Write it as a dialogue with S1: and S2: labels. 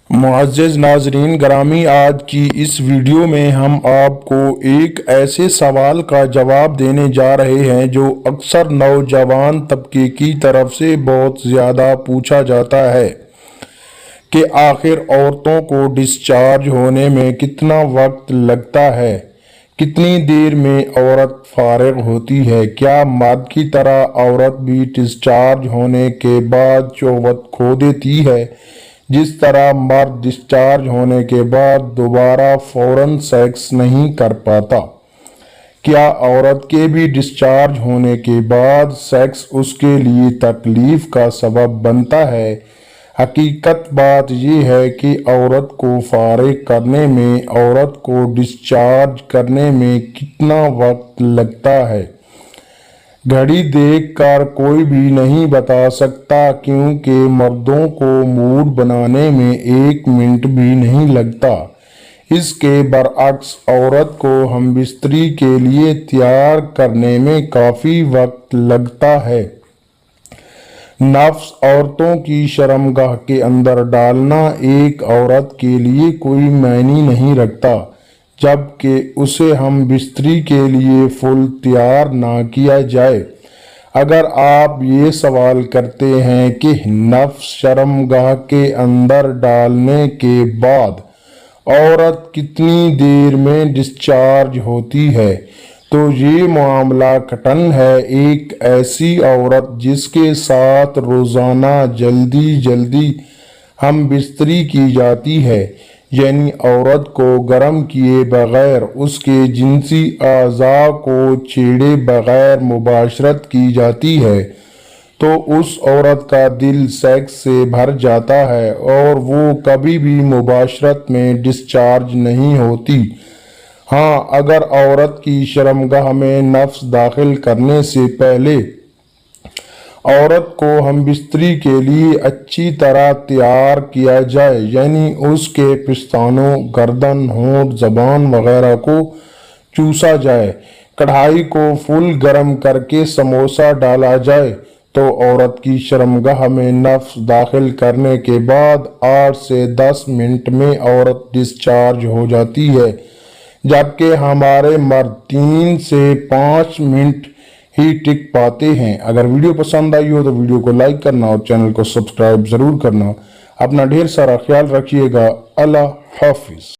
S1: معزز ناظرین گرامی، آج کی اس ویڈیو میں ہم آپ کو ایک ایسے سوال کا جواب دینے جا رہے ہیں جو اکثر نوجوان طبقے کی طرف سے بہت زیادہ پوچھا جاتا ہے کہ آخر عورتوں کو ڈسچارج ہونے میں کتنا وقت لگتا ہے؟ کتنی دیر میں عورت فارغ ہوتی ہے؟ کیا مرد کی طرح عورت بھی ڈسچارج ہونے کے بعد شہوت کھو دیتی ہے جس طرح مرد ڈسچارج ہونے کے بعد دوبارہ فوراً سیکس نہیں کر پاتا؟ کیا عورت کے بھی ڈسچارج ہونے کے بعد سیکس اس کے لیے تکلیف کا سبب بنتا ہے؟ حقیقت بات یہ ہے کہ عورت کو فارغ کرنے میں، عورت کو ڈسچارج کرنے میں کتنا وقت لگتا ہے، گھڑی دیکھ کر کوئی بھی نہیں بتا سکتا، کیونکہ مردوں کو موڈ بنانے میں 1 منٹ بھی نہیں لگتا۔ اس کے برعکس عورت کو ہم بستری کے لیے تیار کرنے میں کافی وقت لگتا ہے۔ نفس عورتوں کی شرمگاہ کے اندر ڈالنا ایک عورت کے لیے کوئی معنی نہیں رکھتا جبکہ اسے ہم بستری کے لیے فل تیار نہ کیا جائے۔ اگر آپ یہ سوال کرتے ہیں کہ نفس شرمگاہ کے اندر ڈالنے کے بعد عورت کتنی دیر میں ڈسچارج ہوتی ہے، تو یہ معاملہ کٹن ہے۔ ایک ایسی عورت جس کے ساتھ روزانہ جلدی ہم بستری کی جاتی ہے، یعنی عورت کو گرم کیے بغیر، اس کے جنسی اعضاء کو چھیڑے بغیر مباشرت کی جاتی ہے، تو اس عورت کا دل سیکس سے بھر جاتا ہے اور وہ کبھی بھی مباشرت میں ڈسچارج نہیں ہوتی۔ ہاں، اگر عورت کی شرمگاہ میں نفس داخل کرنے سے پہلے عورت کو ہم بستری کے لیے اچھی طرح تیار کیا جائے، یعنی اس کے پستانوں، گردن، ہونٹ، زبان وغیرہ کو چوسا جائے، کڑھائی کو فل گرم کر کے سموسہ ڈالا جائے، تو عورت کی شرمگاہ میں نفس داخل کرنے کے بعد 8 سے 10 منٹ میں عورت ڈسچارج ہو جاتی ہے، جبکہ ہمارے مرد 3 سے 5 منٹ ہی ٹک پاتے ہیں۔ اگر ویڈیو پسند آئی ہو تو ویڈیو کو لائک کرنا اور چینل کو سبسکرائب ضرور کرنا۔ اپنا ڈھیر سارا خیال رکھیے گا۔ اللہ حافظ۔